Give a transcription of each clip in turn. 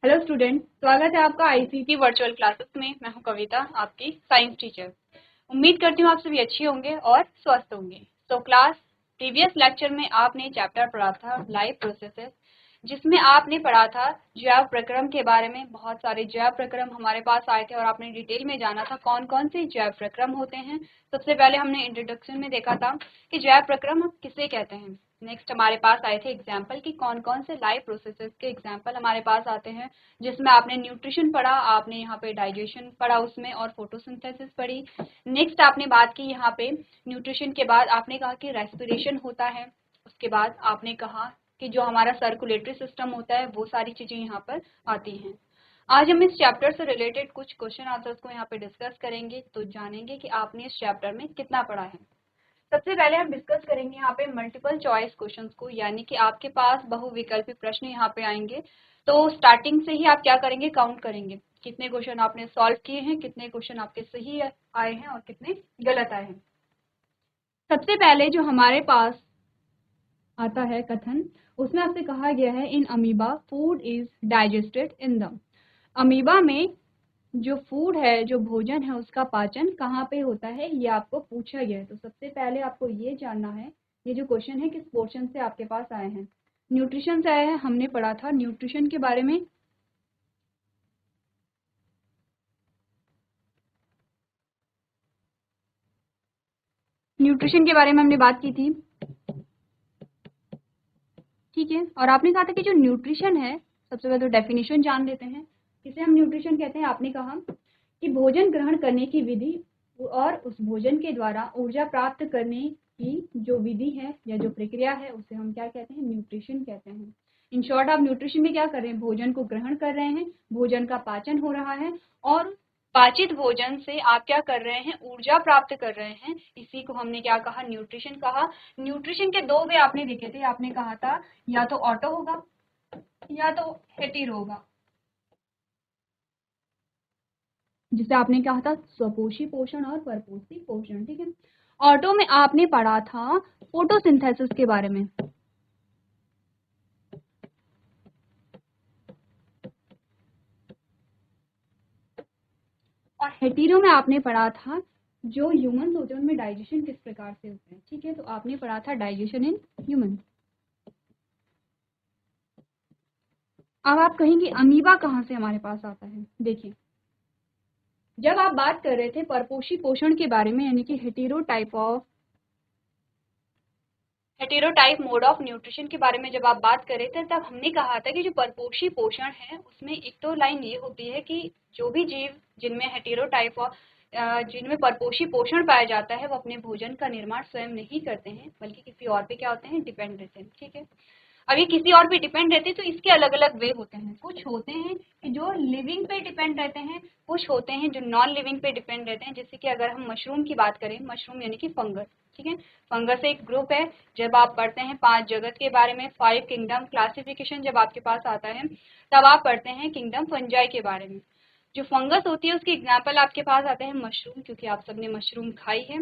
Hello student, स्वागत है आपका आईसीटी वर्चुअल क्लासेस में। मैं हूं कविता, आपकी साइंस टीचर। उम्मीद करती हूं आप सभी अच्छे होंगे और स्वस्थ होंगे। तो क्लास प्रीवियस लेक्चर में आपने चैप्टर पढ़ा था लाइव प्रोसेसेस, जिसमें आपने पढ़ा था जैव प्रक्रम के बारे में। बहुत सारे जैव प्रक्रम हमारे पास आए थे और आपने डिटेल में जाना था कौन कौन से जैव प्रक्रम होते हैं। सबसे पहले हमने इंट्रोडक्शन में देखा था कि जैव प्रक्रम किसे कहते हैं। नेक्स्ट हमारे पास आए थे एग्जाम्पल कि कौन कौन से लाइव प्रोसेसेस के एग्जाम्पल हमारे पास आते हैं, जिसमें आपने न्यूट्रिशन पढ़ा, आपने यहाँ पे डाइजेशन पढ़ा उसमें, और फोटोसिंथेसिस पढ़ी। नेक्स्ट आपने बात की यहाँ पे न्यूट्रिशन के बाद आपने कहा कि रेस्पिरेशन होता है। उसके बाद आपने कहा कि जो हमारा सर्कुलेटरी सिस्टम होता है वो सारी चीजें यहाँ पर आती हैं। आज हम इस चैप्टर से रिलेटेड कुछ क्वेश्चन आंसर्स को यहाँ पे डिस्कस करेंगे, तो जानेंगे कि आपने इस चैप्टर में कितना पढ़ा है। सबसे पहले हम डिस्कस करेंगे यहाँ पे मल्टीपल चॉइस क्वेश्चंस को, यानी कि आपके पास बहुविकल्पी प्रश्न यहाँ पे आएंगे। तो स्टार्टिंग से ही आप क्या करेंगे, काउंट करेंगे कितने क्वेश्चन आपने सॉल्व किए हैं, कितने क्वेश्चन आपके सही आए हैं और कितने गलत आए हैं। सबसे पहले जो हमारे पास आता है कथन, उसमें आपसे कहा गया है in amoeba food is digested in the. Amoeba में जो फूड है, जो भोजन है, उसका पाचन कहाँ पे होता है, ये आपको पूछा गया है। तो सबसे पहले आपको ये जानना है ये जो क्वेश्चन है किस पोर्शन से आपके पास आए हैं। न्यूट्रिशन से आया है, हमने पढ़ा था न्यूट्रिशन के बारे में। न्यूट्रिशन के बारे में हमने बात की थी, ठीक है। और आपने कहा था कि जो न्यूट्रिशन है, सबसे पहले तो डेफिनेशन जान लेते हैं किसे हम न्यूट्रिशन कहते हैं। आपने कहा कि भोजन ग्रहण करने की विधि और उस भोजन के द्वारा ऊर्जा प्राप्त करने की जो विधि है या जो प्रक्रिया है, उसे हम क्या कहते हैं, न्यूट्रिशन कहते हैं। इन शॉर्ट आप न्यूट्रिशन में क्या कर रहे हैं, भोजन को ग्रहण कर रहे हैं, भोजन का पाचन हो रहा है और पाचित भोजन से आप क्या कर रहे हैं, ऊर्जा प्राप्त कर रहे हैं। इसी को हमने क्या कहा, न्यूट्रिशन कहा। न्यूट्रिशन के दो वे आपने देखे थे, आपने कहा था या तो ऑटो होगा या तो हेटेरो होगा, जिसे आपने कहा था स्वपोषी पोषण और परपोषी पोषण, ठीक है। ऑटो में आपने पढ़ा था फोटोसिंथेसिस के बारे में, और हेटेरो में आपने पढ़ा था जो ह्यूमन होते हैं उनमें डाइजेशन किस प्रकार से होते हैं, ठीक है। तो आपने पढ़ा था डाइजेशन इन ह्यूमन। अब आप कहेंगे अमीबा कहाँ से हमारे पास आता है। देखिए, जब आप बात कर रहे थे परपोषी पोषण के बारे में, यानी कि हेटेरोटाइप मोड ऑफ न्यूट्रिशन के बारे में जब आप बात कर रहे थे, तब हमने कहा था कि जो परपोषी पोषण है उसमें एक तो लाइन ये होती है कि जो भी जीव जिनमें हेटेरोटाइप जिनमें परपोषी पोषण पाया जाता है, वो अपने भोजन का निर्माण स्वयं नहीं करते हैं, बल्कि किसी और पे क्या होते हैं, डिपेंड रहते हैं, ठीक है। अब ये किसी और पे डिपेंड रहते हैं तो इसके अलग अलग वे होते हैं। कुछ होते हैं कि जो लिविंग पे डिपेंड रहते हैं, कुछ होते हैं जो नॉन लिविंग पे डिपेंड रहते हैं। जैसे कि अगर हम मशरूम की बात करें, मशरूम यानी कि फंगस, ठीक है। फंगस एक ग्रुप है। जब आप पढ़ते हैं 5 जगत के बारे में, 5 किंगडम क्लासिफिकेशन जब आपके पास आता है, तब आप पढ़ते हैं किंगडम फंजाई के बारे में। जो फंगस होती है उसकी एग्जाम्पल आपके पास आते हैं मशरूम, क्योंकि आप सबने मशरूम खाई है।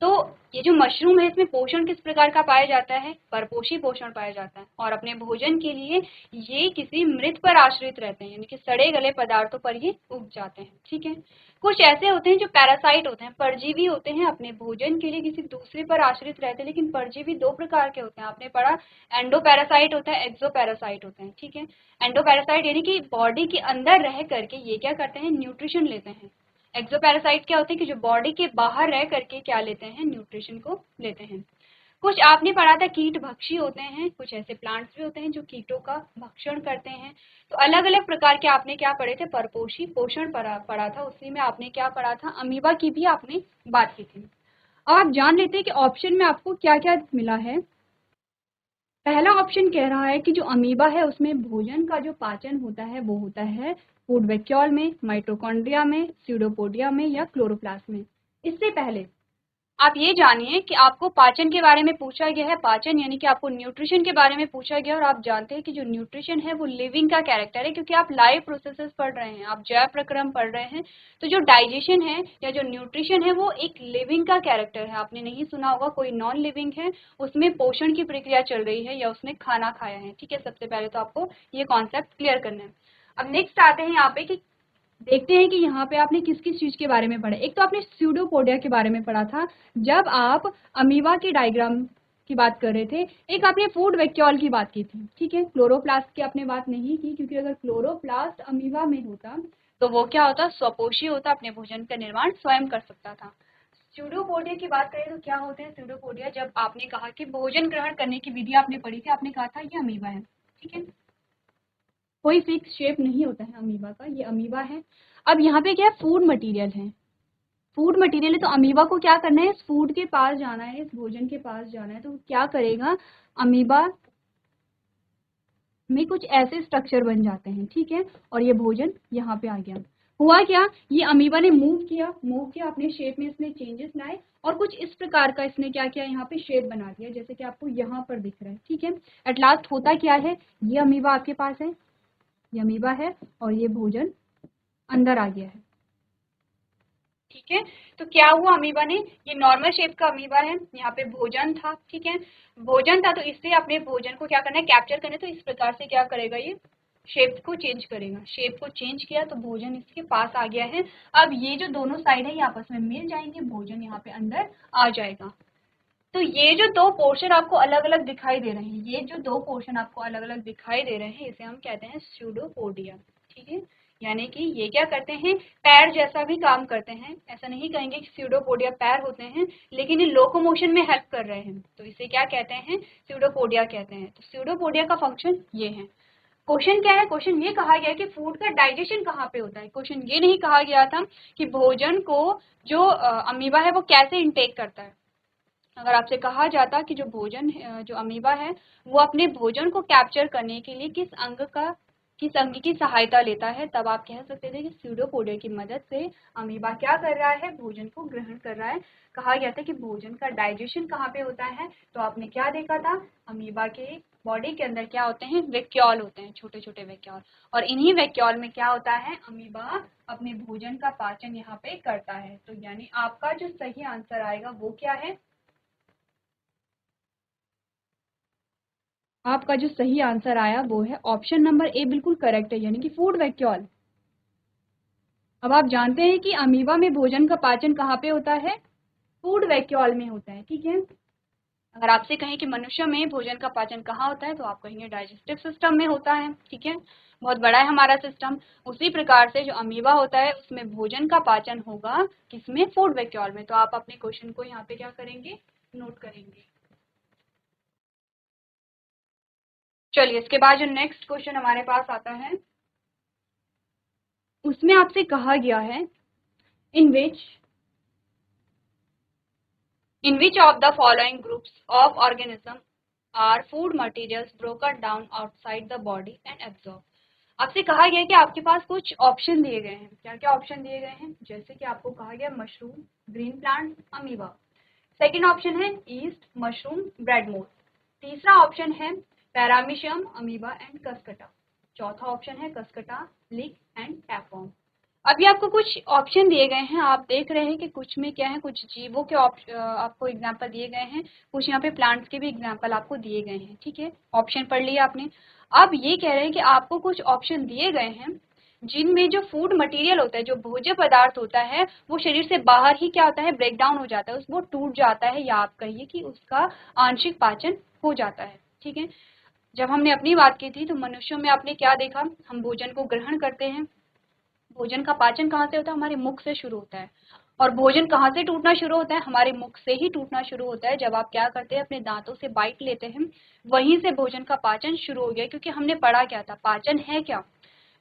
तो ये जो मशरूम है इसमें पोषण किस प्रकार का पाया जाता है, परपोषी पोषण पाया जाता है, और अपने भोजन के लिए ये किसी मृत पर आश्रित रहते हैं, यानी कि सड़े गले पदार्थों पर ये उग जाते हैं, ठीक है। कुछ ऐसे होते हैं जो पैरासाइट होते हैं, परजीवी होते हैं, अपने भोजन के लिए किसी दूसरे पर आश्रित रहते हैं। लेकिन परजीवी दो प्रकार के होते हैं, आपने पढ़ा एंडो पैरासाइट होता है, एक्सो पैरासाइट होते हैं, ठीक है। एंडो पैरासाइट यानी कि बॉडी के अंदर रह करके ये क्या करते हैं, न्यूट्रिशन लेते हैं। एक्सोपैरासाइट क्या होते हैं कि जो बॉडी के बाहर रह करके क्या लेते हैं, न्यूट्रिशन को लेते हैं। कुछ आपने पढ़ा था कीट भक्षी होते हैं, कुछ ऐसे प्लांट्स भी होते हैं जो कीटों का भक्षण करते हैं। तो अलग अलग प्रकार के आपने क्या पढ़े थे, परपोषी पोषण पढ़ा था। उसी में आपने क्या पढ़ा था, अमीबा की भी आपने बात की थी। अब आप जान लेते हैं कि ऑप्शन में आपको क्या क्या मिला है। पहला ऑप्शन कह रहा है कि जो अमीबा है उसमें भोजन का जो पाचन होता है वो होता है फूड वैक्यूल में, माइटोकॉन्ड्रिया में, स्यूडोपोडिया में या क्लोरोप्लास्ट में। इससे पहले आप ये जानिए कि आपको पाचन के बारे में पूछा गया है। पाचन यानी कि आपको न्यूट्रिशन के बारे में पूछा गया, और आप जानते हैं कि जो न्यूट्रिशन है वो लिविंग का कैरेक्टर है, क्योंकि आप लाइव प्रोसेसेस पढ़ रहे हैं, आप जैव प्रक्रम पढ़ रहे हैं। तो जो डाइजेशन है या जो न्यूट्रिशन है वो एक लिविंग का कैरेक्टर है। आपने नहीं सुना होगा कोई नॉन लिविंग है उसमें पोषण की प्रक्रिया चल रही है या उसने खाना खाया है, ठीक है। सबसे पहले तो आपको ये कॉन्सेप्ट क्लियर करना है। अब नेक्स्ट आते हैं यहाँ पे कि देखते हैं कि यहाँ पे आपने किस किस चीज के बारे में पढ़ा। एक तो आपने स्यूडोपोडिया के बारे में पढ़ा था जब आप अमीबा के डायग्राम की बात कर रहे थे। एक आपने फूड वैक्यूल की बात की थी, ठीक है। क्लोरोप्लास्ट की आपने बात नहीं की, क्योंकि अगर क्लोरोप्लास्ट अमीबा में होता तो वो क्या होता, स्वपोषी होता, अपने भोजन का निर्माण स्वयं कर सकता था। स्यूडोपोडिया की बात करें तो क्या होते हैं स्यूडोपोडिया, जब आपने कहा कि भोजन ग्रहण करने की विधि आपने पढ़ी थी, आपने कहा था ये अमीबा है, ठीक है। कोई फिक्स शेप नहीं होता है अमीबा का, ये अमीबा है। अब यहाँ पे क्या है, फूड मटेरियल है, फूड मटेरियल है, तो अमीबा को क्या करना है, इस फूड के पास जाना है, इस भोजन के पास जाना है, तो क्या करेगा, अमीबा में कुछ ऐसे स्ट्रक्चर बन जाते हैं, ठीक है। और ये भोजन यहाँ पे आ गया। हुआ क्या, ये अमीबा ने मूव किया अपने शेप में, इसने चेंजेस लाए और कुछ इस प्रकार का इसने क्या किया, यहाँ पे शेप बना दिया, जैसे कि आपको यहाँ पर दिख रहा है, ठीक है। एट लास्ट होता क्या है, ये अमीबा आपके पास है, ये अमीबा है और ये भोजन अंदर आ गया है, ठीक है। तो क्या हुआ, अमीबा ने, ये नॉर्मल शेप का अमीबा है, यहाँ पे भोजन था, ठीक है, भोजन था, तो इससे अपने भोजन को क्या करना है, कैप्चर करना है, तो इस प्रकार से क्या करेगा, ये शेप को चेंज करेगा, शेप को चेंज किया तो भोजन इसके पास आ गया है। अब ये जो दोनों साइड है ये आपस में मिल जाएंगे, भोजन यहाँ पे अंदर आ जाएगा। तो ये जो दो पोर्शन आपको अलग अलग दिखाई दे रहे हैं, ये जो दो पोर्शन आपको अलग अलग दिखाई दे रहे हैं, इसे हम कहते हैं स्यूडोपोडिया, ठीक है। यानी कि ये क्या करते हैं, पैर जैसा भी काम करते हैं। ऐसा नहीं कहेंगे कि स्यूडोपोडिया पैर होते हैं, लेकिन ये लोकोमोशन में हेल्प कर रहे हैं, तो इसे क्या कहते हैं, स्यूडोपोडिया कहते हैं। तो स्यूडोपोडिया का फंक्शन ये है। क्वेश्चन क्या है, क्वेश्चन ये कहा गया कि फूड का डाइजेशन कहाँ पे होता है। क्वेश्चन ये नहीं कहा गया था कि भोजन को जो अमीबा है वो कैसे इंटेक करता है। अगर आपसे कहा जाता कि जो भोजन जो अमीबा है वो अपने भोजन को कैप्चर करने के लिए किस अंग की सहायता लेता है, तब आप कह सकते थे कि स्यूडोपोडिया की मदद से अमीबा क्या कर रहा है, भोजन को ग्रहण कर रहा है। कहा गया था कि भोजन का डाइजेशन कहाँ पे होता है, तो आपने क्या देखा था, अमीबा के बॉडी के अंदर क्या होते हैं, वैक्यूल होते हैं, छोटे छोटे वैक्यूल, और इन्हीं वैक्यूल में क्या होता है, अमीबा अपने भोजन का पाचन यहाँ पे करता है। तो यानी आपका जो सही आंसर आएगा वो क्या है, आपका जो सही आंसर आया वो है ऑप्शन नंबर ए, बिल्कुल करेक्ट है, यानी कि फूड वैक्यूल। अब आप जानते हैं कि अमीबा में भोजन का पाचन कहाँ पे होता है, फूड वैक्यूल में होता है, ठीक है। अगर आपसे कहें कि मनुष्य में भोजन का पाचन कहाँ होता है, तो आप कहेंगे डाइजेस्टिव सिस्टम में होता है, ठीक है। बहुत बड़ा है हमारा सिस्टम। उसी प्रकार से जो अमीबा होता है उसमें भोजन का पाचन होगा किसमें, फूड वैक्यूल में। तो आप अपने क्वेश्चन को यहाँ पे क्या करेंगे, नोट करेंगे। चलिए इसके बाद जो नेक्स्ट क्वेश्चन हमारे पास आता है, उसमें आपसे कहा गया है in which of the following groups of organism are food materials broken down outside the body and absorbed। आपसे कहा गया है कि आपके पास कुछ ऑप्शन दिए गए हैं। क्या क्या ऑप्शन दिए गए हैं, जैसे कि आपको कहा गया mushroom, green plant, amoeba. Second option है ईस्ट, मशरूम, ब्रेड मोल्ड। तीसरा ऑप्शन है पैरामीशियम, अमीबा एंड कस्कटा। चौथा ऑप्शन है कस्कटा, लिक एंड टैपवर्म। अभी आपको कुछ ऑप्शन दिए गए हैं, आप देख रहे हैं कि कुछ में क्या है, कुछ जीवों के आपको एग्जांपल दिए गए हैं, कुछ यहाँ पे प्लांट्स के भी एग्जांपल आपको दिए गए हैं, ठीक है। ऑप्शन पढ़ लिया आपने। अब ये कह रहे हैं कि आपको कुछ ऑप्शन दिए गए हैं जिनमें जो फूड मटेरियल होता है, जो भोज्य पदार्थ होता है, वो शरीर से बाहर ही क्या होता है, ब्रेक डाउन हो जाता है, वो टूट जाता है, या आप कहिए कि उसका आंशिक पाचन हो जाता है, ठीक है। जब हमने अपनी बात की थी तो मनुष्यों में आपने क्या देखा, हम भोजन को ग्रहण करते हैं, भोजन का पाचन कहाँ से होता है, हमारे मुख से शुरू होता है। और भोजन कहाँ से टूटना शुरू होता है, हमारे मुख से ही टूटना शुरू होता है। जब आप क्या करते हैं, अपने दांतों से बाइट लेते हैं, वहीं से भोजन का पाचन शुरू हो गया। क्योंकि हमने पढ़ा क्या था, पाचन है क्या,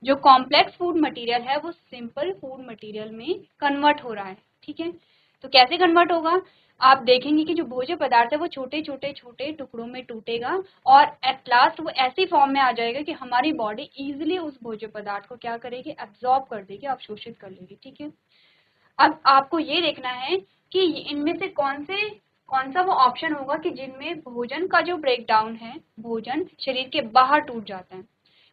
जो कॉम्प्लेक्स फूड मटेरियल है वो सिंपल फूड मटेरियल में कन्वर्ट हो रहा है, ठीक है। तो कैसे कन्वर्ट होगा, आप देखेंगे कि जो भोज्य पदार्थ है वो छोटे छोटे छोटे टुकड़ों में टूटेगा और एट लास्ट वो ऐसी फॉर्म में आ जाएगा कि हमारी बॉडी इजीली उस भोज्य पदार्थ को क्या करेगी, एब्जॉर्ब कर देगी, अवशोषित कर लेगी, ठीक है। अब आपको ये देखना है कि इनमें से कौन सा वो ऑप्शन होगा कि जिनमें भोजन का जो ब्रेक डाउन है, भोजन शरीर के बाहर टूट जाता है।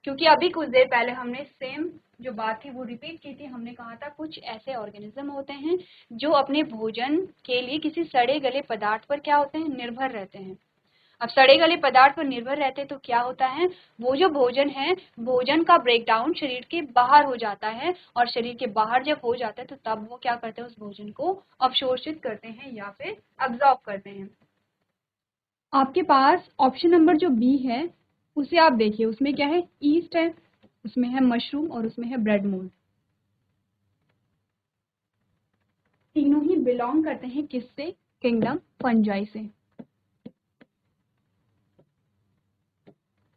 क्योंकि अभी कुछ देर पहले हमने सेम जो बात थी वो रिपीट की थी। हमने कहा था कुछ ऐसे ऑर्गेनिज्म होते हैं जो अपने भोजन के लिए किसी सड़े गले पदार्थ पर क्या होते हैं, निर्भर रहते हैं। अब सड़े गले पदार्थ पर निर्भर रहते तो क्या होता है, वो जो भोजन है, भोजन का ब्रेकडाउन शरीर के बाहर हो जाता है, और शरीर के बाहर जब हो जाता है तो तब वो क्या करते हैं, उस भोजन को अवशोषित करते हैं या फिर अब्जॉर्ब करते हैं। आपके पास ऑप्शन नंबर जो बी है उसे आप देखिए, उसमें क्या है, ईस्ट है, उसमें है मशरूम और उसमें है ब्रेड मोल्ड। तीनों ही बिलोंग करते हैं किससे, किंगडम फंजाई से।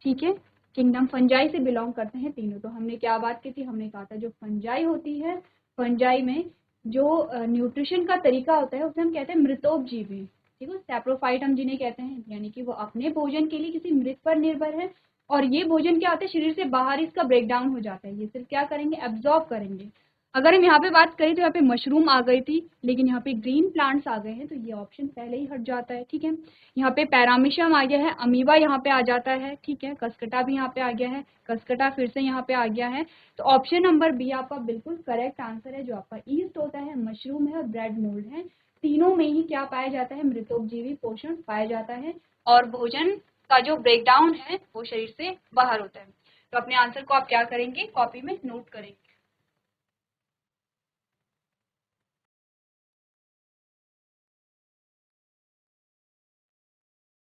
ठीक है, किंगडम फंजाई से बिलोंग करते हैं तीनों। तो हमने क्या बात की थी, हमने कहा था जो फंजाई होती है, फंजाई में जो न्यूट्रिशन का तरीका होता है उसे हम कहते हैं मृतोपजीवी। ठीक है, सैप्रोफाइट हम जिन्हें कहते हैं, यानी कि वो अपने भोजन के लिए किसी मृत पर निर्भर है, और ये भोजन क्या होता है, शरीर से बाहर इसका ब्रेकडाउन हो जाता है, ये सिर्फ क्या करेंगे, एब्जॉर्ब करेंगे। अगर हम यहाँ पे बात करें तो यहाँ पे मशरूम आ गई थी, लेकिन यहाँ पे ग्रीन प्लांट्स आ गए हैं, तो ये ऑप्शन पहले ही हट जाता है। ठीक है, यहाँ पे पैरामीशियम आ गया है, अमीबा यहाँ पे आ जाता है। ठीक है, कसकटा भी यहाँ पे आ गया है, कसकटा फिर से यहाँ पे आ गया है। तो ऑप्शन नंबर बी आपका बिल्कुल करेक्ट आंसर है। जो आपका ईस्ट होता है, मशरूम है और ब्रेड मोल्ड है, तीनों में ही क्या पाया जाता है, मृतोपजीवी पोषण पाया जाता है, और भोजन का जो ब्रेकडाउन है वो शरीर से बाहर होता है। तो अपने आंसर को आप क्या करेंगे, कॉपी में नोट करेंगे।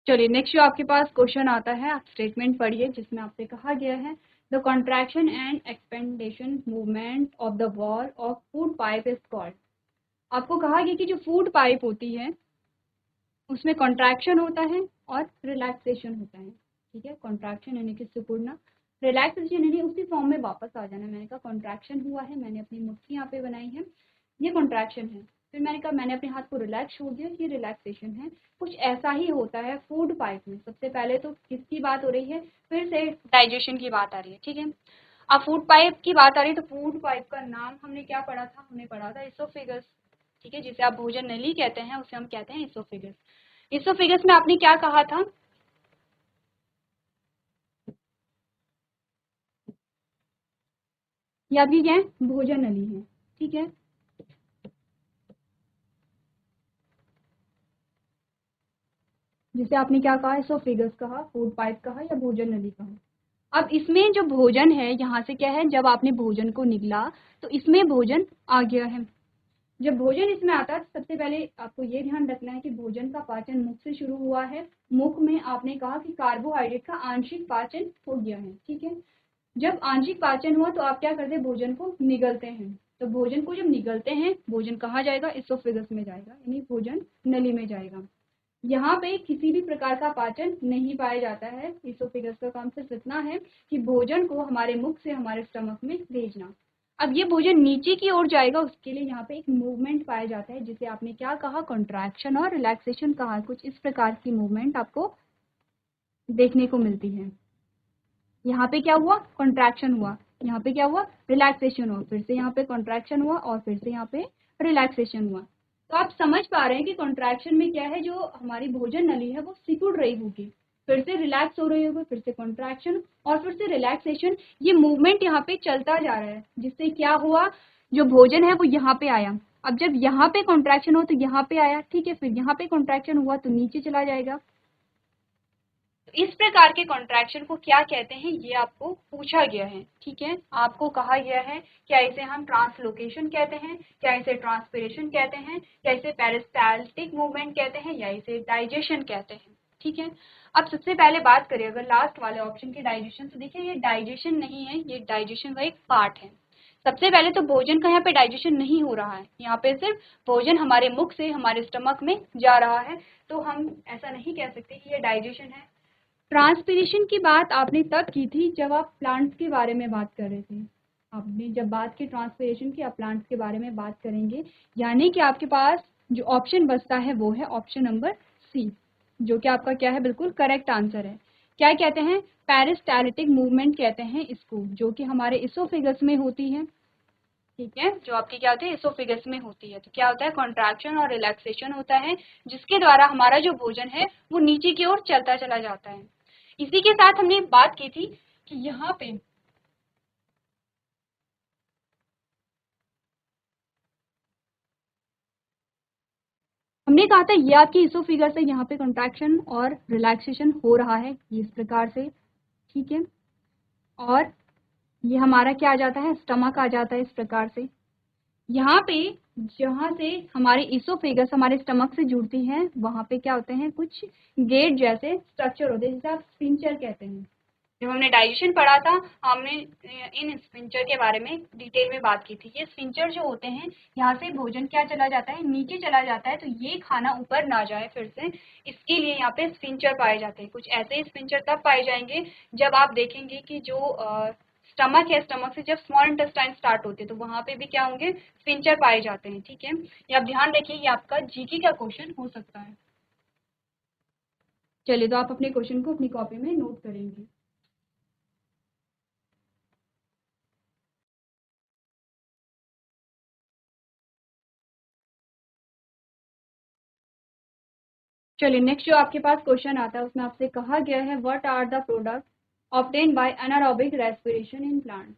चलिए नेक्स्ट जो आपके पास क्वेश्चन आता है, आप स्टेटमेंट पढ़िए जिसमें आपसे कहा गया है the contraction and expansion movement of the wall of food pipe is called. आपको कहा गया कि जो फूड पाइप होती है उसमें कॉन्ट्रैक्शन होता है और रिलैक्सेशन होता है। ठीक है, कॉन्ट्रैक्शन यानी कि सिकुड़ना, रिलैक्सेशन यानी उसी फॉर्म में वापस आ जाना। मैंने कहा कॉन्ट्रैक्शन हुआ है, मैंने अपनी मुट्ठी यहाँ पे बनाई है, ये कॉन्ट्रैक्शन है। फिर मैंने कहा मैंने अपने हाथ को रिलैक्स छोड़ दिया, ये रिलैक्सेशन है। कुछ ऐसा ही होता है फूड पाइप में। सबसे पहले तो किसकी बात हो रही है, फिर से डाइजेशन की बात आ रही है। ठीक है, अब फूड पाइप की बात आ रही है, तो फूड पाइप का नाम हमने क्या पढ़ा था, हमने पढ़ा था इसोफेगस। ठीक है, जिसे आप भोजन नली कहते हैं उसे हम कहते हैं इसोफेगस। इसोफेगस में आपने क्या कहा था, ये आपकी क्या है, भोजन नली है। ठीक है, जिसे आपने क्या कहा, इसोफेगस कहा, फूड पाइप कहा या भोजन नली कहा। अब इसमें जो भोजन है, यहाँ से क्या है, जब आपने भोजन को निगला तो इसमें भोजन आ गया है। जब भोजन इसमें आता है, सबसे पहले आपको ये ध्यान रखना है कि भोजन का पाचन मुख से शुरू हुआ है। मुख में आपने कहा कि कार्बोहाइड्रेट का आंशिक पाचन हो गया है। ठीक है, जब आंशिक पाचन हुआ तो आप क्या करते हैं, भोजन को निगलते हैं। तो भोजन को जब निगलते हैं, भोजन कहाँ जाएगा, इसोफेगस में जाएगा, यानी भोजन नली में जाएगा। यहाँ पे किसी भी प्रकार का पाचन नहीं पाया जाता है। इसोफेगस का काम सिर्फ इतना है कि भोजन को हमारे मुख से हमारे स्टमक में भेजना। अब ये भोजन नीचे की ओर जाएगा, उसके लिए यहाँ पे एक मूवमेंट पाया जाता है, जिसे आपने क्या कहा, कॉन्ट्रैक्शन और रिलैक्सेशन कहा। कुछ इस प्रकार की मूवमेंट आपको देखने को मिलती है। यहाँ पे क्या हुआ, कॉन्ट्रैक्शन हुआ, यहाँ पे क्या हुआ, रिलैक्सेशन हुआ, फिर से यहाँ पे कॉन्ट्रैक्शन हुआ और फिर से यहाँ पे रिलैक्सेशन हुआ। तो आप समझ पा रहे हैं कि कॉन्ट्रैक्शन में क्या है, जो हमारी भोजन नली है वो सिकुड़ रही होगी, फिर से रिलैक्स हो रही होगी, फिर से कॉन्ट्रैक्शन और फिर से रिलैक्सेशन। ये मूवमेंट यहाँ पे चलता जा रहा है, जिससे क्या हुआ, जो भोजन है वो यहाँ पे आया। अब जब यहाँ पे कॉन्ट्रैक्शन हो तो यहाँ पे आया। ठीक है, फिर यहाँ पे कॉन्ट्रैक्शन हुआ तो नीचे चला जाएगा। तो इस प्रकार के कॉन्ट्रैक्शन को क्या कहते हैं, ये आपको पूछा गया है। ठीक है, आपको कहा गया है क्या इसे हम ट्रांसलोकेशन कहते हैं, क्या इसे ट्रांसपिरेशन कहते हैं, क्या इसे पेरिस्टाल्टिक मूवमेंट कहते हैं, या इसे डाइजेशन कहते हैं। ठीक है, अब सबसे पहले बात करें अगर लास्ट वाले ऑप्शन की डाइजेशन, तो देखिए ये डाइजेशन नहीं है, ये डाइजेशन का एक पार्ट है। सबसे पहले तो भोजन का यहाँ पे डाइजेशन नहीं हो रहा है, यहाँ पे सिर्फ भोजन हमारे मुख से हमारे स्टमक में जा रहा है, तो हम ऐसा नहीं कह सकते कि ये डाइजेशन है। ट्रांसपीरेशन की बात आपने तब की थी जब आप प्लांट्स के बारे में बात कर रहे थे। आपने जब बात की ट्रांसपीरेशन की, आप प्लांट्स के बारे में बात करेंगे, यानी कि आपके पास जो ऑप्शन बचता है वो है ऑप्शन नंबर सी, जो कि आपका क्या है, बिल्कुल करेक्ट आंसर है। क्या कहते हैं, पेरिस्टाल्टिक मूवमेंट कहते हैं इसको, जो कि हमारे इसोफेगस में होती है। ठीक है, जो आपकी क्या होती है, इसोफेगस में होती है। तो क्या होता है, कॉन्ट्रैक्शन और रिलैक्सेशन होता है, जिसके द्वारा हमारा जो भोजन है वो नीचे की ओर चलता चला जाता है। इसी के साथ हमने बात की थी कि यहाँ पे हमने कहा था ये आपकी इसोफिगस है, यहाँ पे कंट्रैक्शन और रिलैक्सेशन हो रहा है इस प्रकार से, ठीक है। और ये हमारा क्या आ जाता है, स्टमक आ जाता है इस प्रकार से। यहाँ पे जहाँ से हमारी इसोफेगस हमारे स्टमक से जुड़ती है वहाँ पे क्या होते हैं, कुछ गेट जैसे स्ट्रक्चर होते हैं जिसे आप स्फिंक्टर कहते हैं। जब हमने डाइजेशन पढ़ा था हमने इन स्फिंक्टर के बारे में डिटेल में बात की थी। ये स्फिंक्टर जो होते हैं यहाँ से भोजन क्या चला जाता है, नीचे चला जाता है, तो ये खाना ऊपर ना जाए फिर से, इसके लिए यहाँ पे स्फिंक्टर पाए जाते हैं। कुछ ऐसे ही स्फिंक्टर तब पाए जाएंगे जब आप देखेंगे कि जो स्टमक है, स्टमक से जब स्मॉल इंटेस्टाइन स्टार्ट होते हैं तो वहाँ पे भी क्या होंगे, स्फिंक्टर पाए जाते हैं, ठीक है। ये आप ध्यान रखिए, ये आपका जीके का क्वेश्चन हो सकता है। चलिए तो आप अपने क्वेश्चन को अपनी कॉपी में नोट करेंगे। चलिए नेक्स्ट जो आपके पास क्वेश्चन आता है उसमें आपसे कहा गया है what are the product obtain by anaerobic respiration in plant.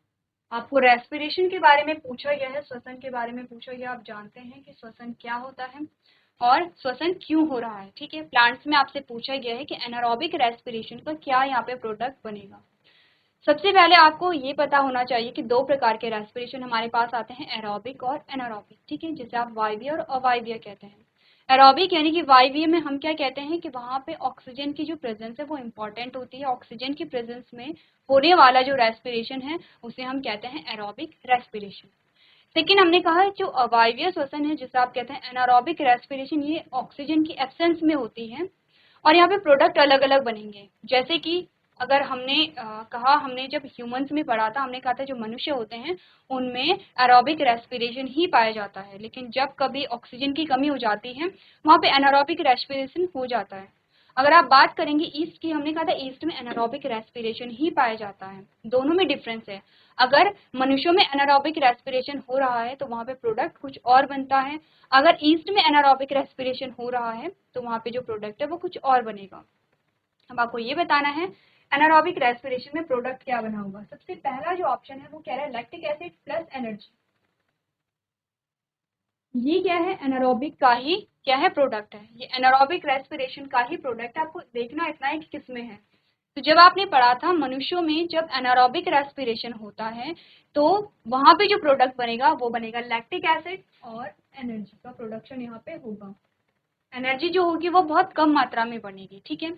आपको रेस्पिरेशन के बारे में पूछा गया है, श्वसन के बारे में पूछा गया। आप जानते हैं कि श्वसन क्या होता है और श्वसन क्यों हो रहा है, ठीक है। प्लांट्स में आपसे पूछा गया है कि एनारोबिक रेस्पिरेशन का क्या यहाँ पे प्रोडक्ट बनेगा। सबसे पहले आपको ये पता होना चाहिए कि दो प्रकार के रेस्पिरेशन हमारे पास आते हैं, एरोबिक और एनारोबिक, ठीक है, जिसे आप वायवीय और अवायवीय कहते हैं। एरोबिक यानी कि वायवीय में हम क्या कहते हैं कि वहाँ पे ऑक्सीजन की जो प्रेजेंस है वो इम्पॉर्टेंट होती है। ऑक्सीजन की प्रेजेंस में होने वाला जो रेस्पिरेशन है उसे हम कहते हैं एरोबिक रेस्पिरेशन। लेकिन हमने कहा जो अवायवीय श्वसन है जिसे आप कहते हैं एनारोबिक रेस्पिरेशन, ये ऑक्सीजन की एब्सेंस में होती है और यहाँ पे प्रोडक्ट अलग अलग बनेंगे। जैसे कि अगर हमने कहा, हमने जब ह्यूमंस में पढ़ा था हमने कहा था जो मनुष्य होते हैं उनमें एरोबिक रेस्पिरेशन ही पाया जाता है, लेकिन जब कभी ऑक्सीजन की कमी हो जाती है वहाँ पे एनारोबिक रेस्पिरेशन हो जाता है। अगर आप बात करेंगे ईस्ट की, हमने कहा था ईस्ट में एनारोबिक रेस्पिरेशन ही पाया जाता है, दोनों में डिफरेंस है। अगर मनुष्यों में एनारोबिक रेस्पिरेशन हो रहा है तो वहाँ पे प्रोडक्ट कुछ और बनता है, अगर ईस्ट में एनारोबिक रेस्पिरेशन हो रहा है तो वहाँ पे जो प्रोडक्ट है वो कुछ और बनेगा। अब आपको ये बताना है एनारोबिक रेस्पिरेशन में प्रोडक्ट क्या बना होगा। सबसे पहला जो ऑप्शन है वो कह रहा है लैक्टिक एसिड प्लस एनर्जी। ये क्या है, एनारोबिक का ही क्या है, प्रोडक्ट है। ये एनारोबिक रेस्पिरेशन का ही प्रोडक्ट है। आपको देखना इतना है कि किसमें है। तो जब आपने पढ़ा था मनुष्यों में जब एनारोबिक रेस्पिरेशन होता है तो वहां पे जो प्रोडक्ट बनेगा वो बनेगा लैक्टिक एसिड और एनर्जी का प्रोडक्शन यहाँ पे होगा। एनर्जी जो होगी वो बहुत कम मात्रा में बनेगी, ठीक है।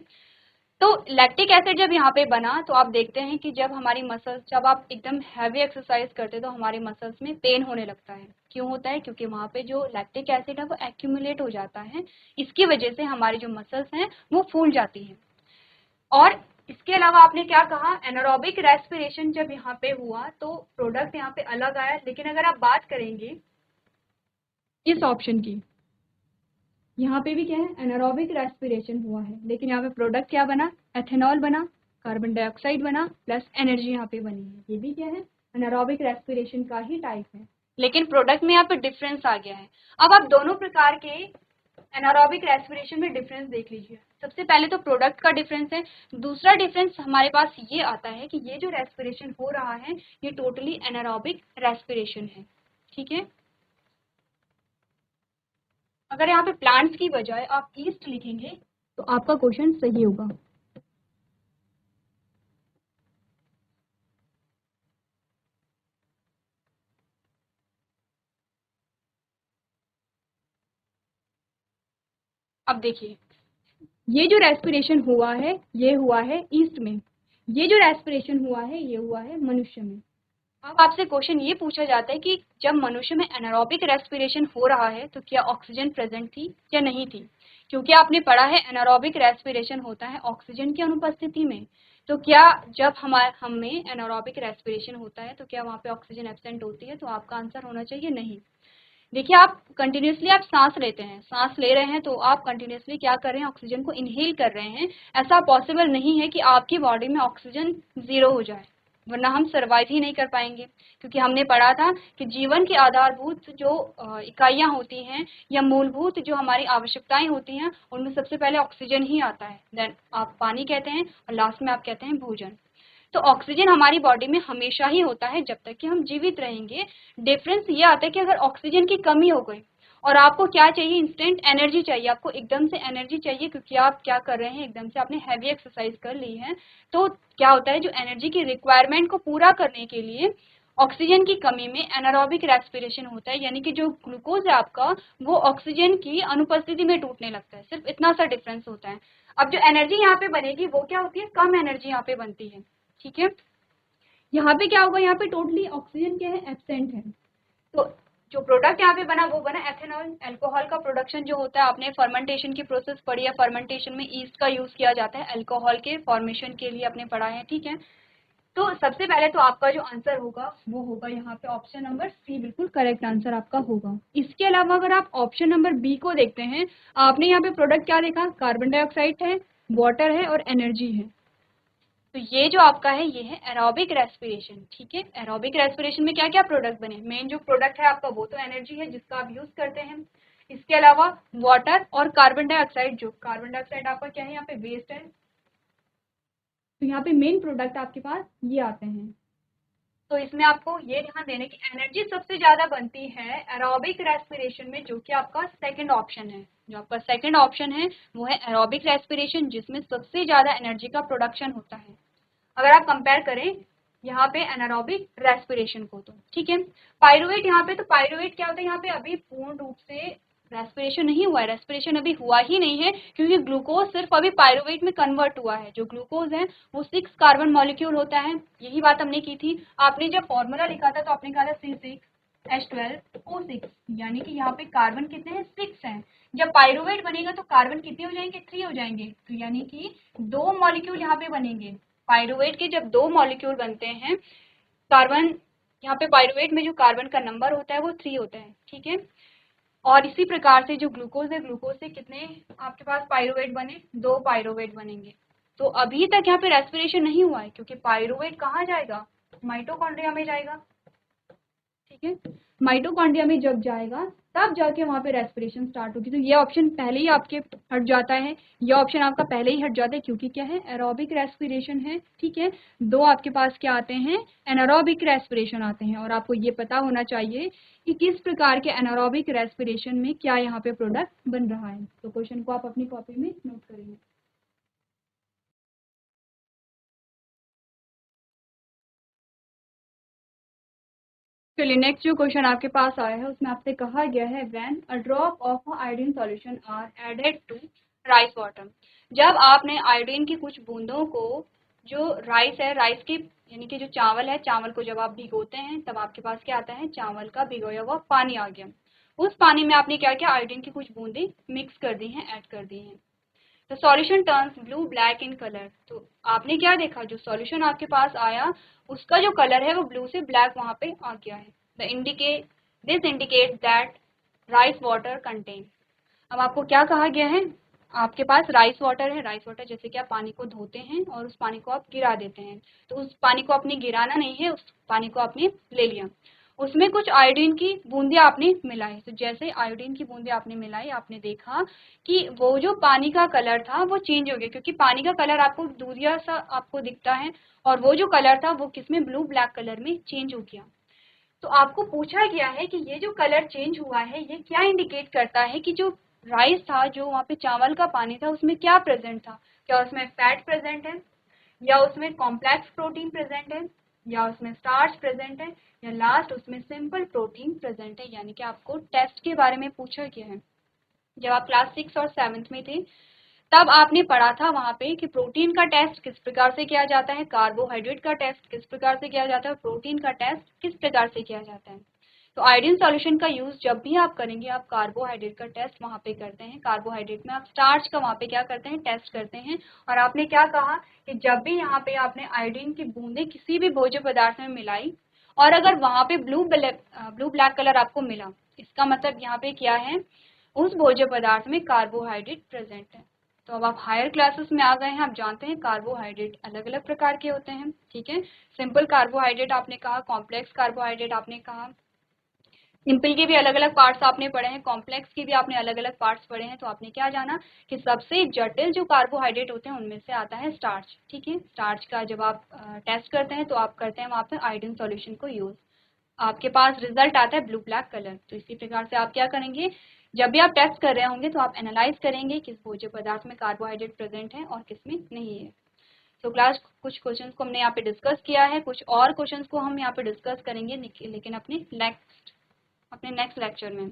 तो लैक्टिक एसिड जब यहाँ पे बना तो आप देखते हैं कि जब हमारी मसल्स, जब आप एकदम हैवी एक्सरसाइज करते हैं तो हमारी मसल्स में पेन होने लगता है। क्यों होता है, क्योंकि वहाँ पे जो लैक्टिक एसिड है वो एक्यूमुलेट हो जाता है, इसकी वजह से हमारी जो मसल्स हैं वो फूल जाती हैं। और इसके अलावा आपने क्या कहा, एनारोबिक रेस्पिरेशन जब यहाँ पे हुआ तो प्रोडक्ट यहाँ पे अलग आया। लेकिन अगर आप बात करेंगे इस ऑप्शन की, यहाँ पे भी क्या है, एनारोबिक रेस्पिरेशन हुआ है, लेकिन यहाँ पे प्रोडक्ट क्या बना, एथेनॉल बना, कार्बन डाइऑक्साइड बना, प्लस एनर्जी यहाँ पे बनी है। ये भी क्या है, एनारोबिक रेस्पिरेशन का ही टाइप है, लेकिन प्रोडक्ट में यहाँ पे डिफरेंस आ गया है। अब आप दोनों प्रकार के एनारोबिक रेस्पिरेशन में डिफरेंस देख लीजिए। सबसे पहले तो प्रोडक्ट का डिफरेंस है। दूसरा डिफरेंस हमारे पास ये आता है कि ये जो रेस्पिरेशन हो रहा है ये टोटली एनारोबिक रेस्पिरेशन है, ठीक है। अगर यहाँ पे प्लांट्स की बजाय आप ईस्ट लिखेंगे तो आपका क्वेश्चन सही होगा। अब देखिए ये जो रेस्पिरेशन हुआ है ये हुआ है ईस्ट में, ये जो रेस्पिरेशन हुआ है ये हुआ है मनुष्य में। अब आपसे क्वेश्चन ये पूछा जाता है कि जब मनुष्य में एनारोबिक रेस्पिरेशन हो रहा है तो क्या ऑक्सीजन प्रेजेंट थी या नहीं थी। क्योंकि आपने पढ़ा है एनारोबिक रेस्पिरेशन होता है ऑक्सीजन की अनुपस्थिति में, तो क्या जब हमें एनारोबिक रेस्पिरेशन होता है तो क्या वहाँ पे ऑक्सीजन एब्सेंट होती है, तो आपका आंसर होना चाहिए नहीं। देखिए आप कंटिन्यूसली आप सांस लेते हैं, सांस ले रहे हैं तो आप कंटिन्यूसली क्या कर रहे हैं, ऑक्सीजन को इनहेल कर रहे हैं। ऐसा पॉसिबल नहीं है कि आपकी बॉडी में ऑक्सीजन जीरो हो जाए, वरना हम सर्वाइव ही नहीं कर पाएंगे। क्योंकि हमने पढ़ा था कि जीवन की आधारभूत जो इकाइयाँ होती हैं या मूलभूत जो हमारी आवश्यकताएं होती हैं उनमें सबसे पहले ऑक्सीजन ही आता है, देन आप पानी कहते हैं और लास्ट में आप कहते हैं भोजन। तो ऑक्सीजन हमारी बॉडी में हमेशा ही होता है जब तक कि हम जीवित रहेंगे। डिफरेंस ये आता है कि अगर ऑक्सीजन की कमी हो गई और आपको क्या चाहिए, इंस्टेंट एनर्जी चाहिए, आपको एकदम से एनर्जी चाहिए, क्योंकि आप क्या कर रहे हैं, एकदम से आपने हैवी एक्सरसाइज कर ली है। तो क्या होता है, जो एनर्जी की रिक्वायरमेंट को पूरा करने के लिए ऑक्सीजन की कमी में एनारोबिक रेस्पिरेशन होता है, यानी कि जो ग्लूकोज है आपका वो ऑक्सीजन की अनुपस्थिति में टूटने लगता है, सिर्फ इतना सा डिफरेंस होता है। अब जो एनर्जी यहाँ पे बनेगी वो क्या होती है, कम एनर्जी यहाँ पे बनती है, ठीक है। यहाँ पे क्या होगा, यहाँ पे टोटली ऑक्सीजन क्या है, एब्सेंट है। तो जो प्रोडक्ट यहाँ पे बना वो बना एथेनॉल, अल्कोहल का प्रोडक्शन जो होता है, आपने फर्मेंटेशन की प्रोसेस पढ़ी है, फर्मेंटेशन में ईस्ट का यूज किया जाता है अल्कोहल के फॉर्मेशन के लिए, आपने पढ़ा है, ठीक है। तो सबसे पहले तो आपका जो आंसर होगा वो होगा यहाँ पे ऑप्शन नंबर सी, बिल्कुल करेक्ट आंसर आपका होगा। इसके अलावा अगर आप ऑप्शन नंबर बी को देखते हैं, आपने यहाँ पे प्रोडक्ट क्या देखा, कार्बन डाइऑक्साइड है, वाटर है और एनर्जी है। तो ये जो आपका है ये है एरोबिक रेस्पिरेशन, ठीक है। एरोबिक रेस्पिरेशन में क्या क्या प्रोडक्ट बने, मेन जो प्रोडक्ट है आपका वो तो एनर्जी है जिसका आप यूज करते हैं। इसके अलावा वाटर और कार्बन डाइऑक्साइड, जो कार्बन डाइऑक्साइड आपका क्या है, यहाँ पे वेस्ट है, तो यहाँ पे मेन प्रोडक्ट आपके पास ये आते हैं। तो इसमें आपको ये ध्यान देने की एनर्जी सबसे ज्यादा बनती है एरोबिक रेस्पिरेशन में, जो कि आपका सेकंड ऑप्शन है। जो आपका सेकंड ऑप्शन है वो है एरोबिक रेस्पिरेशन, जिसमें सबसे ज्यादा एनर्जी का प्रोडक्शन होता है अगर आप कंपेयर करें यहाँ पे एनारोबिक रेस्पिरेशन को, तो ठीक है। पायरुवेट यहाँ पे, तो पायरुवेट क्या होता है, यहाँ पे अभी पूर्ण रूप से रेस्पिरेशन नहीं हुआ है, रेस्पिरेशन अभी हुआ ही नहीं है, क्योंकि ग्लूकोज सिर्फ अभी पायरुवेट में कन्वर्ट हुआ है। जो ग्लूकोज है वो 6 कार्बन मॉलिक्यूल होता है, यही बात हमने की थी। आपने जब फॉर्मूला लिखा था तो आपने कहा था C6H12O6, यानी कि यहाँ पे कार्बन कितने हैं, 6 हैं। जब पायरुवेट बनेगा तो कार्बन कितने हो जाएंगे, 3 हो जाएंगे, तो यानी कि 2 मॉलिक्यूल यहाँ पे बनेंगे। पायरुवेट के जब 2 मॉलिक्यूल बनते हैं, कार्बन यहाँ पे पायरुवेट में जो कार्बन का नंबर होता है वो 3 होता है, ठीक है। और इसी प्रकार से जो ग्लूकोज है, ग्लूकोज से कितने आपके पास पायरुवेट बने, 2 पायरुवेट बनेंगे। तो अभी तक यहाँ पे रेस्पिरेशन नहीं हुआ है, क्योंकि पायरुवेट कहाँ जाएगा, माइटोकॉन्ड्रिया में जाएगा, ठीक है। माइटोकॉन्ड्रिया में जब जाएगा तब जाके वहां पे रेस्पिरेशन स्टार्ट होगी। तो ये ऑप्शन पहले ही आपके हट जाता है, ये ऑप्शन आपका पहले ही हट जाता है, क्योंकि क्या है, एरोबिक रेस्पिरेशन है, ठीक है। 2 आपके पास क्या आते हैं, एनारोबिक रेस्पिरेशन आते हैं, और आपको ये पता होना चाहिए कि किस प्रकार के एनारोबिक रेस्पिरेशन में क्या यहाँ पे प्रोडक्ट बन रहा है। तो क्वेश्चन को आप अपनी कॉपी में नोट करेंगे। चलिए नेक्स्ट जो क्वेश्चन आपके पास आया है उसमें आपसे कहा गया है, when a drop of iodine solution are added to rice water, जब आपने आयोडीन की कुछ बूंदों को, जो राइस है, राइस की यानी कि जो चावल है, चावल को जब आप भिगोते हैं तब आपके पास क्या आता है, चावल का भिगोया हुआ पानी आ गया। उस पानी में आपने क्या किया, आयोडीन की कुछ बूंदे मिक्स कर दी हैं, ऐड कर दी हैं। The solution turns blue black in colour, तो आपने क्या देखा, जो सॉल्यूशन आपके पास आया उसका जो कलर है वो ब्लू से ब्लैक वहां पे आ गया है। This indicate that rice water contain, अब आपको क्या कहा गया है, आपके पास राइस वाटर है, राइस वाटर जैसे कि आप पानी को धोते हैं और उस पानी को आप गिरा देते हैं, तो उस पानी को आपने गिराना नहीं है, उस पानी को आपने ले लिया, उसमें कुछ आयोडीन की बूंदे आपने मिलाई। तो जैसे आयोडीन की बूंदे आपने मिलाई, आपने देखा कि वो जो पानी का कलर था वो चेंज हो गया, क्योंकि पानी का कलर आपको दूधिया सा आपको दिखता है, और वो जो कलर था वो किसमें, ब्लू ब्लैक कलर में चेंज हो गया। तो आपको पूछा गया है कि ये जो कलर चेंज हुआ है ये क्या इंडिकेट करता है, कि जो राइस था, जो वहाँ पे चावल का पानी था, उसमें क्या प्रेजेंट था, क्या उसमें फैट प्रेजेंट है, या उसमें कॉम्प्लेक्स प्रोटीन प्रेजेंट है, या उसमें स्टार्च प्रेजेंट है, या लास्ट उसमें सिंपल प्रोटीन प्रेजेंट है। यानी कि आपको टेस्ट के बारे में पूछा गया है। जब आप क्लास 6 और 7th में थे तब आपने पढ़ा था वहाँ पे कि प्रोटीन का टेस्ट किस प्रकार से किया जाता है, कार्बोहाइड्रेट का टेस्ट किस प्रकार से किया जाता है, प्रोटीन का टेस्ट किस प्रकार से किया जाता है। तो आयोडीन सॉल्यूशन का यूज जब भी आप करेंगे, आप कार्बोहाइड्रेट का टेस्ट वहाँ पे करते हैं, कार्बोहाइड्रेट में आप स्टार्च का वहाँ पे क्या करते हैं, टेस्ट करते हैं। और आपने क्या कहा कि जब भी यहाँ पे आपने आयोडीन की बूंदे किसी भी भोज्य पदार्थ में मिलाई और अगर वहाँ पे ब्लू ब्लैक कलर आपको मिला, इसका मतलब यहाँ पे क्या है, उस भोज्य पदार्थ में कार्बोहाइड्रेट प्रेजेंट है। तो अब आप हायर क्लासेस में आ गए हैं, आप जानते हैं कार्बोहाइड्रेट अलग अलग प्रकार के होते हैं, ठीक है। सिंपल कार्बोहाइड्रेट आपने कहा, कॉम्प्लेक्स कार्बोहाइड्रेट आपने कहा, सिंपल के भी अलग अलग पार्ट्स आपने पढ़े हैं, कॉम्प्लेक्स के भी आपने अलग अलग पार्ट्स पढ़े हैं। तो आपने क्या जाना कि सबसे जटिल जो कार्बोहाइड्रेट होते हैं उनमें से आता है स्टार्च, ठीक है। स्टार्च का जब आप टेस्ट करते हैं तो आप करते हैं वहाँ पे आयोडीन सॉल्यूशन को यूज। आपके पास रिजल्ट आता है ब्लू ब्लैक कलर। तो इसी प्रकार से आप क्या करेंगे, जब भी आप टेस्ट कर रहे होंगे तो आप एनालाइज करेंगे किस भोज्य पदार्थ में कार्बोहाइड्रेट प्रेजेंट है और किस में नहीं है। तो क्लास कुछ क्वेश्चंस को हमने यहाँ पे डिस्कस किया है, कुछ और क्वेश्चंस को हम यहाँ पे डिस्कस करेंगे लेकिन अपने नेक्स्ट लेक्चर में।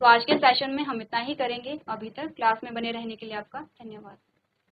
तो आज के सेशन में हम इतना ही करेंगे। अभी तक क्लास में बने रहने के लिए आपका धन्यवाद।